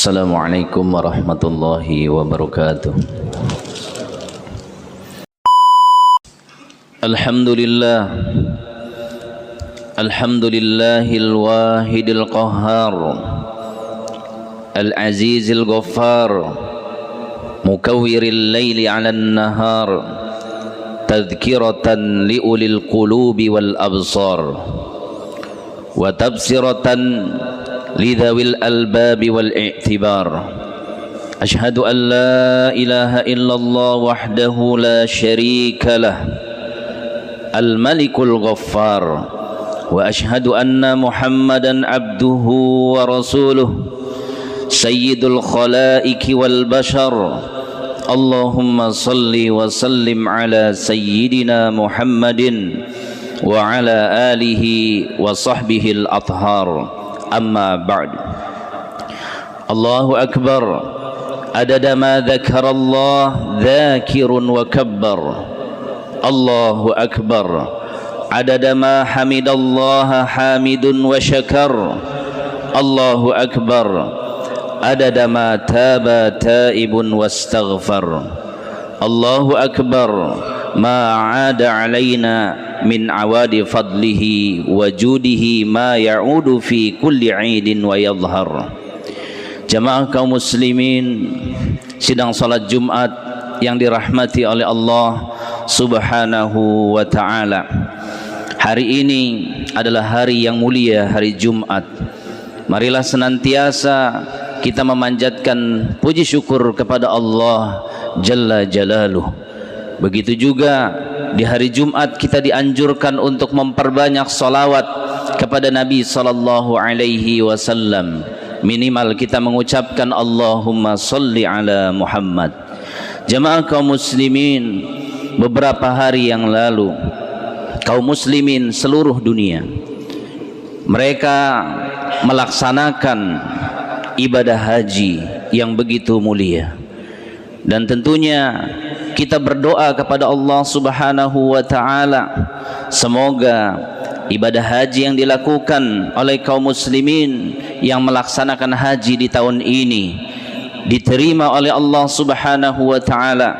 Assalamualaikum warahmatullahi wabarakatuh. Alhamdulillah, alhamdulillahil wahidil qahhar, al-azizil ghaffar, mukawwiril laili 'alan nahar, tadhkiratan liulil qulubi wal absar, wa tabsiratan lidhawil albabi wal i'tibar. Ashhadu an la ilaha illallah wahdahu la syarika lah, al-malikul ghaffar, wa ashhadu anna muhammadan abduhu wa rasuluh, sayyidul khalaiki wal bashar. Allahumma salli wa sallim ala sayyidina muhammadin wa ala alihi wa sahbihi al-athhar. Amma ba'd. Allahu akbar, adada ma dzakara Allah dzakirun wa kabbar. Allahu akbar, adada ma hamidallaha hamidun wa syakar. Allahu akbar, adada ma taba taibun wastaghfar. Allahu akbar, ma 'ada 'alaina min awadi fadlihi wa judihi ma ya'udu fi kulli 'idin wa yadhhar. Jamaah kaum muslimin, sidang salat Jumat yang dirahmati oleh Allah Subhanahu wa ta'ala. Hari ini adalah hari yang mulia, hari Jumat. Marilah senantiasa kita memanjatkan puji syukur kepada Allah Jalla Jalaluh. Begitu juga di hari Jumat kita dianjurkan untuk memperbanyak salawat kepada Nabi sallallahu alaihi wasallam. Minimal kita mengucapkan Allahumma salli ala Muhammad. Jamaah kaum muslimin, beberapa hari yang lalu kaum muslimin seluruh dunia mereka melaksanakan ibadah haji yang begitu mulia. Dan tentunya kita berdoa kepada Allah Subhanahu wa ta'ala, semoga ibadah haji yang dilakukan oleh kaum muslimin yang melaksanakan haji di tahun ini diterima oleh Allah Subhanahu wa ta'ala,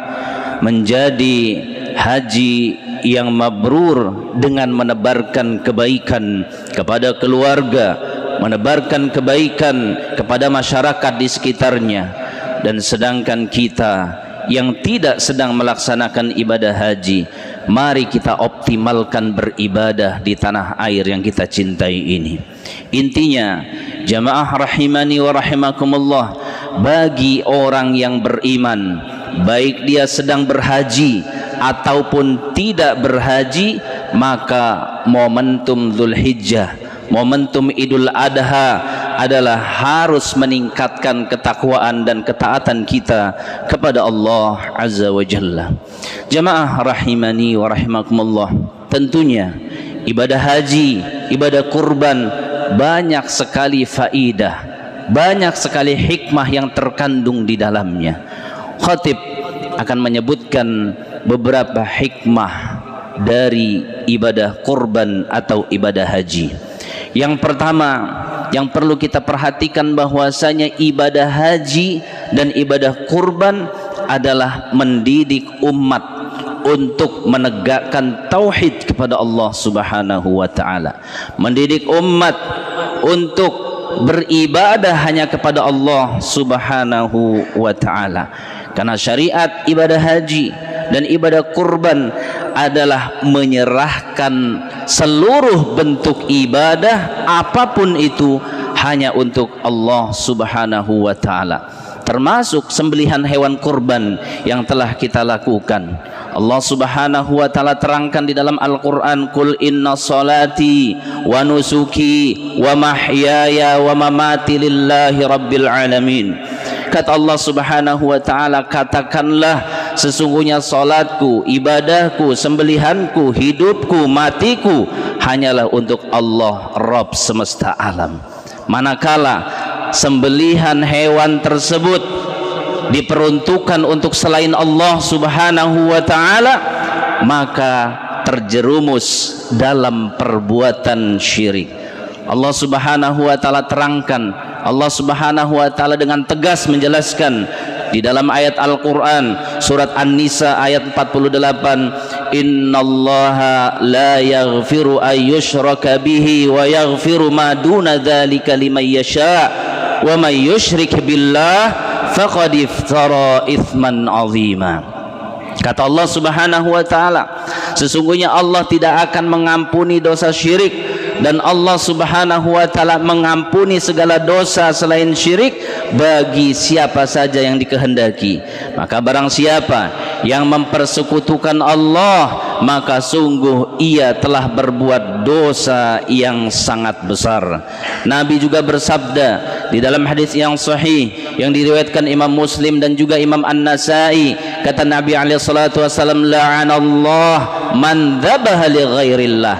menjadi haji yang mabrur dengan menebarkan kebaikan kepada keluarga, menebarkan kebaikan kepada masyarakat di sekitarnya. Dan sedangkan kita yang tidak sedang melaksanakan ibadah haji, mari kita optimalkan beribadah di tanah air yang kita cintai ini. Intinya, jamaah rahimani wa rahimakumullah, bagi orang yang beriman, baik dia sedang berhaji ataupun tidak berhaji, maka momentum Dzulhijjah, momentum Idul Adha adalah harus meningkatkan ketakwaan dan ketaatan kita kepada Allah Azza wa Jalla. Jamaah rahimani wa rahimakumullah, tentunya ibadah haji, ibadah kurban, banyak sekali faidah, banyak sekali hikmah yang terkandung di dalamnya. Khatib akan menyebutkan beberapa hikmah dari ibadah kurban atau ibadah haji. Yang pertama yang perlu kita perhatikan, bahwasanya ibadah haji dan ibadah kurban adalah mendidik umat untuk menegakkan tauhid kepada Allah Subhanahu wa ta'ala, mendidik umat untuk beribadah hanya kepada Allah Subhanahu wa ta'ala. Karena syariat ibadah haji dan ibadah kurban adalah menyerahkan seluruh bentuk ibadah apapun itu hanya untuk Allah Subhanahu wa ta'ala, termasuk sembelihan hewan kurban yang telah kita lakukan. Allah Subhanahu wa ta'ala terangkan di dalam Al-Quran, Qul inna salati wa nusuki wa mahyaya wa mamati lillahi rabbil alamin. Kata Allah Subhanahu wa ta'ala, katakanlah, sesungguhnya salatku, ibadahku, sembelihanku, hidupku, matiku hanyalah untuk Allah Rabb semesta alam. Manakala sembelihan hewan tersebut diperuntukkan untuk selain Allah Subhanahu wa ta'ala, maka terjerumus dalam perbuatan syirik. Allah Subhanahu wa ta'ala terangkan, Allah Subhanahu wa taala dengan tegas menjelaskan di dalam ayat Al-Qur'an surat An-Nisa ayat 48, innallaha la yaghfiru ayyushraka bihi wa yaghfiru ma duna dzalika liman yasha wa may yusyrik billah faqad iftara itsman 'azima. Kata Allah Subhanahu wa taala, sesungguhnya Allah tidak akan mengampuni dosa syirik, dan Allah Subhanahu wa taala mengampuni segala dosa selain syirik bagi siapa saja yang dikehendaki. Maka barang siapa yang mempersekutukan Allah, maka sungguh ia telah berbuat dosa yang sangat besar. Nabi juga bersabda di dalam hadis yang sahih yang diriwayatkan Imam Muslim dan juga Imam An-Nasai, kata Nabi alaihi salatu wasallam, la'anallah man dzabaha li ghairillah.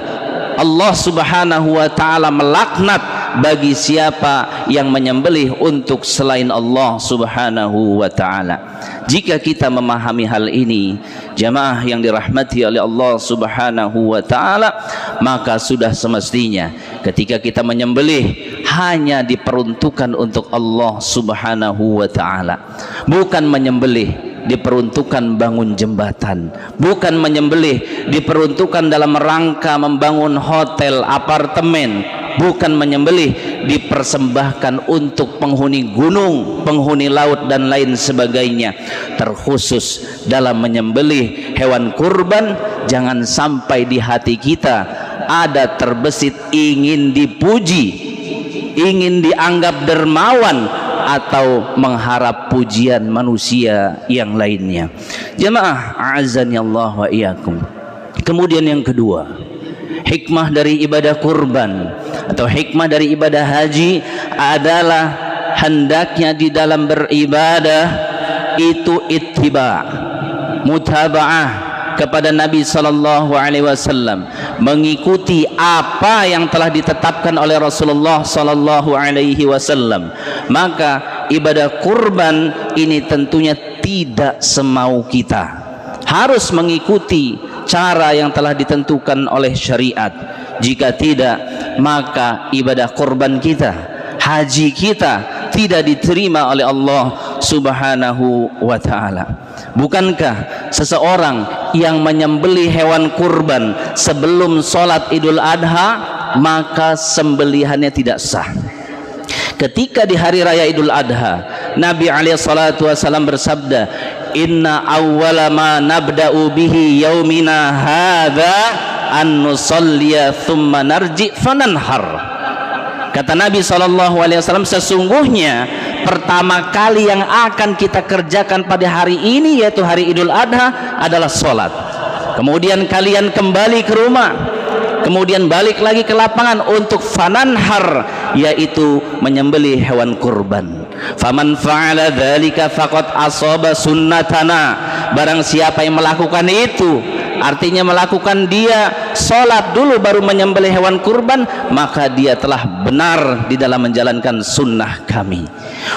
Allah Subhanahu wa taala melaknat bagi siapa yang menyembelih untuk selain Allah Subhanahu wa taala. Jika kita memahami hal ini, jamaah yang dirahmati oleh Allah Subhanahu wa taala, maka sudah semestinya ketika kita menyembelih hanya diperuntukkan untuk Allah Subhanahu wa taala, bukan menyembelih diperuntukkan bangun jembatan, bukan menyembelih diperuntukkan dalam rangka membangun hotel, apartemen, bukan menyembelih dipersembahkan untuk penghuni gunung, penghuni laut dan lain sebagainya. Terkhusus dalam menyembelih hewan kurban, jangan sampai di hati kita ada terbesit ingin dipuji, ingin dianggap dermawan, atau mengharap pujian manusia yang lainnya. Jemaah a'azzani Allah wa iyyakum. Kemudian yang kedua, hikmah dari ibadah kurban atau hikmah dari ibadah haji adalah hendaknya di dalam beribadah itu ittiba, mutaba'ah kepada Nabi sallallahu alaihi wasallam, mengikuti apa yang telah ditetapkan oleh Rasulullah sallallahu alaihi wasallam. Maka ibadah kurban ini tentunya tidak semau kita, harus mengikuti cara yang telah ditentukan oleh syariat. Jika tidak, maka ibadah kurban kita, haji kita tidak diterima oleh Allah Subhanahu wa taala. Bukankah seseorang yang menyembelih hewan kurban sebelum sholat Idul Adha, maka sembelihannya tidak sah? Ketika di hari raya Idul Adha, Nabi alaihi salatu wasallam bersabda, inna awwala ma nabda'u bihi yaumina hadza an nusalliya thumma narji fananhar. Kata Nabi SAW, sesungguhnya pertama kali yang akan kita kerjakan pada hari ini, yaitu hari Idul Adha, adalah sholat. Kemudian kalian kembali ke rumah, kemudian balik lagi ke lapangan untuk fananhar, yaitu menyembelih hewan kurban. Faman fa'ala dzalika faqad asaba sunnatana. Barang siapa yang melakukan itu, artinya melakukan dia sholat dulu baru menyembelih hewan kurban, maka dia telah benar di dalam menjalankan sunnah kami.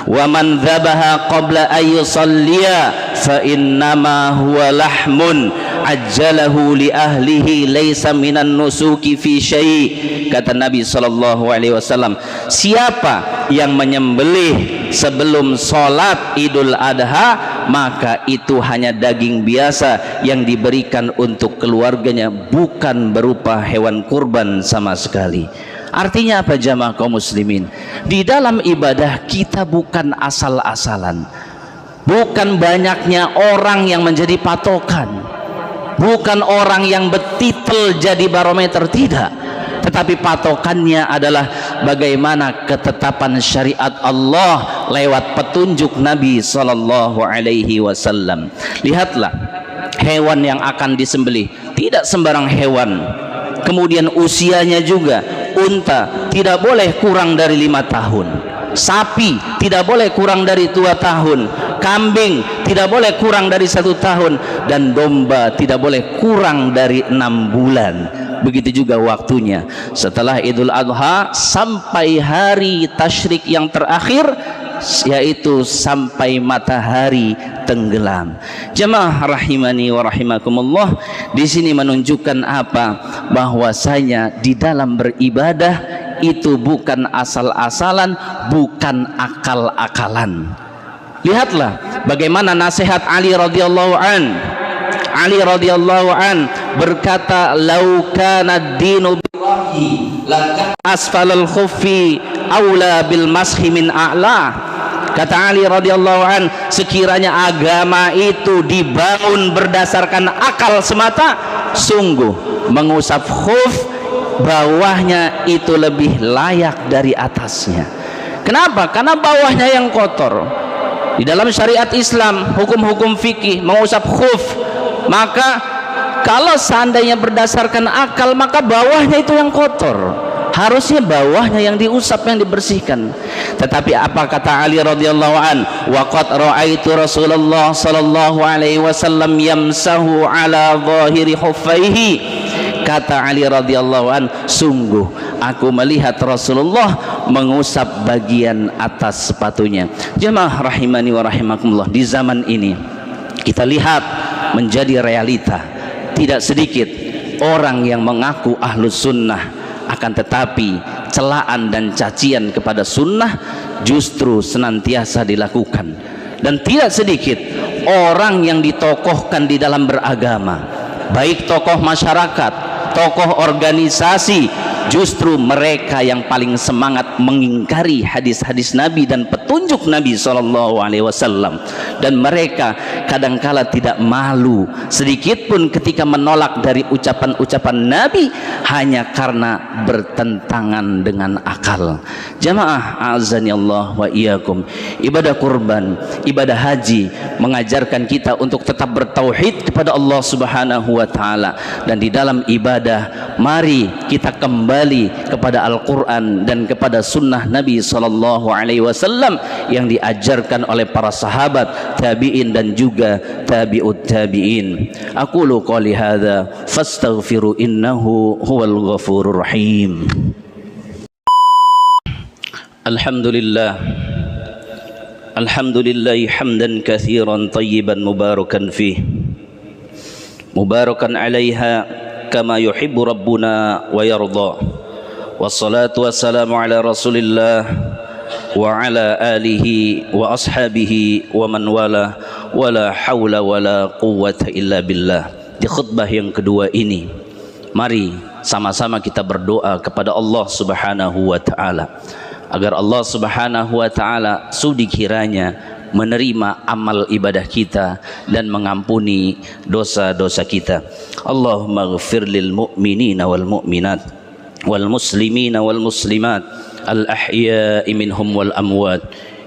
Wa man dzabaha qabla ayyusalliya fa innama huwa lahmun ajjalahu li ahlihi laisa minan nusuki fi syai'. Kata Nabi sallallahu alaihi wasallam, siapa yang menyembelih sebelum sholat Idul Adha, maka itu hanya daging biasa yang diberikan untuk keluarganya, bukan berupa hewan kurban sama sekali. Artinya apa jamaah kaum muslimin? Di dalam ibadah kita bukan asal-asalan, bukan banyaknya orang yang menjadi patokan, bukan orang yang betitel jadi barometer, tidak. Tetapi patokannya adalah bagaimana ketetapan syariat Allah lewat petunjuk Nabi sallallahu alaihi wasallam. Lihatlah hewan yang akan disembelih, tidak sembarang hewan. Kemudian usianya juga, unta tidak boleh kurang dari 5 tahun, sapi tidak boleh kurang dari 2 tahun, kambing tidak boleh kurang dari 1 tahun, dan domba tidak boleh kurang dari 6 bulan. Begitu juga waktunya setelah Idul Adha sampai hari tasyrik yang terakhir, yaitu sampai matahari tenggelam. Jemaah rahimani wa rahimakumullah, di sini menunjukkan apa? Bahwasanya di dalam beribadah itu bukan asal-asalan, bukan akal-akalan. Lihatlah bagaimana nasihat Ali radhiyallahu an. Ali radhiyallahu an berkata, "Lau kana ad-dinu biwahyi la asfalal khuffi aula bil mashi min a'la." Kata Ali radhiyallahu an, sekiranya agama itu dibangun berdasarkan akal semata, sungguh mengusap khuf bawahnya itu lebih layak dari atasnya. Kenapa? Karena bawahnya yang kotor. Di dalam syariat Islam, hukum-hukum fikih mengusap khuf, maka kalau seandainya berdasarkan akal, maka bawahnya itu yang kotor. Harusnya bawahnya yang diusap, yang dibersihkan. Tetapi apa kata Ali radhiyallahu an? Waqad ra'aitu Rasulullah sallallahu alaihi wasallam yamsahu ala zahiri khuffaihi. Kata Ali radhiyallahu an, sungguh aku melihat Rasulullah mengusap bagian atas sepatunya. Jemaah rahimani wa rahimakumullah, di zaman ini kita lihat menjadi realita, tidak sedikit orang yang mengaku ahlus sunnah, akan tetapi celaan dan cacian kepada sunnah justru senantiasa dilakukan. Dan tidak sedikit orang yang ditokohkan di dalam beragama, baik tokoh masyarakat, tokoh organisasi, justru mereka yang paling semangat mengingkari hadis-hadis Nabi dan petunjuk Nabi SAW. Dan mereka kadangkala tidak malu sedikit pun ketika menolak dari ucapan-ucapan Nabi hanya karena bertentangan dengan akal. Jamaah azani Allah wa iyyakum, ibadah kurban, ibadah haji mengajarkan kita untuk tetap bertauhid kepada Allah Subhanahu wa taala. Dan di dalam ibadah, mari kita kembali kepada Al-Quran dan kepada sunnah Nabi Sallallahu Alaihi Wasallam yang diajarkan oleh para sahabat, tabi'in dan juga tabi'ut tabi'in. Aqulu qali hadza fastaghfiru innahu huwal ghafurur rahim. Alhamdulillah, alhamdulillahi hamdan katsiran tayyiban mubarakan fih, mubarakan 'alaiha kama yuhibbu rabbuna wa yarda. Wassalatu wassalamu ala Rasulillah wa ala alihi wa ashabihi wa man wala, wala haula wala quwwata illa billah. Di khutbah yang kedua ini, mari sama-sama kita berdoa kepada Allah Subhanahu wa taala agar Allah Subhanahu wa taala sudi kiranya menerima amal ibadah kita dan mengampuni dosa-dosa kita. Allahumma ighfir lil mu'minina wal mu'minat wal muslimina wal muslimat al ahya'i minhum wal amwat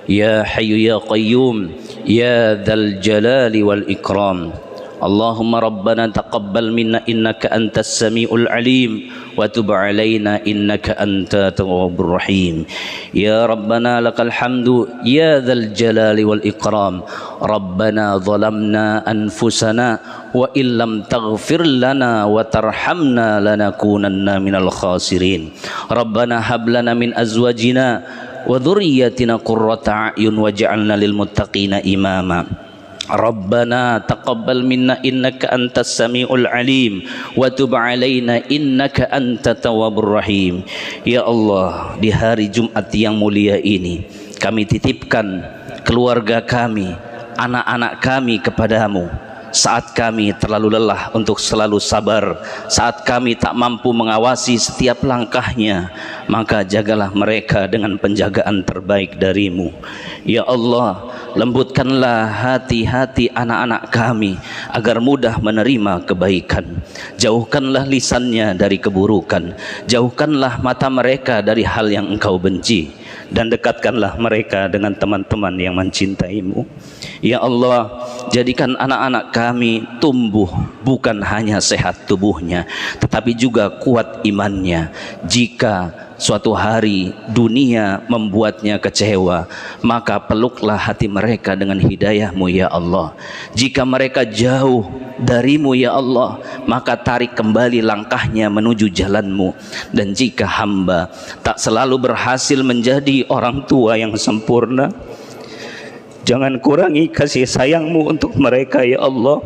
ya hayyu ya qayyum ya dzal jalali wal ikram. Allahumma rabbana taqabbal minna innaka antas samiul alim wa tub alaina innaka antat tawwabur rahim. Ya rabbana lakal hamdu ya dzal jalali wal ikram. Rabbana zalamna anfusana wa illam taghfir lana wa tarhamna lanakunanna minal khasirin. Rabbana hab lana min azwajina wa dhurriyyatina qurrata a'yun waj'alna lil muttaqina imama. Rabbana taqabbal minna innaka antas samiul alim wa tub alaina innaka antat tawwabur rahim. Ya Allah, di hari Jumat yang mulia ini kami titipkan keluarga kami, anak-anak kami kepadamu. Saat kami terlalu lelah untuk selalu sabar, saat kami tak mampu mengawasi setiap langkahnya, maka jagalah mereka dengan penjagaan terbaik darimu. Ya Allah, lembutkanlah hati-hati anak-anak kami agar mudah menerima kebaikan. Jauhkanlah lisannya dari keburukan, jauhkanlah mata mereka dari hal yang engkau benci, dan dekatkanlah mereka dengan teman-teman yang mencintaimu. Ya Allah, jadikan anak-anak kami tumbuh bukan hanya sehat tubuhnya, tetapi juga kuat imannya. Jika suatu hari dunia membuatnya kecewa, maka peluklah hati mereka dengan hidayah-Mu ya Allah. Jika mereka jauh darimu ya Allah, maka tarik kembali langkahnya menuju jalan-Mu. Dan jika hamba tak selalu berhasil menjadi orang tua yang sempurna, jangan kurangi kasih sayang-Mu untuk mereka ya Allah.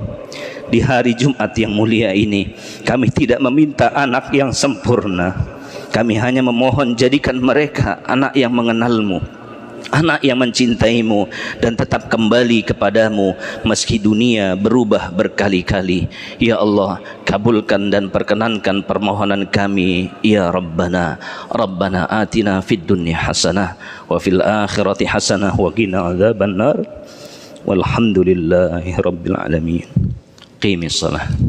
Di hari Jumat yang mulia ini, kami tidak meminta anak yang sempurna, Kami hanya memohon jadikan mereka anak yang mengenalmu, anak yang mencintaimu dan tetap kembali kepadamu meski dunia berubah berkali-kali. Ya Allah, kabulkan dan perkenankan permohonan kami ya Rabbana. Rabbana atina fid dunya hasanah wa fil akhirati hasanah wa qina adzabannar. Walhamdulillahi rabbil alamin. Qimis shalah.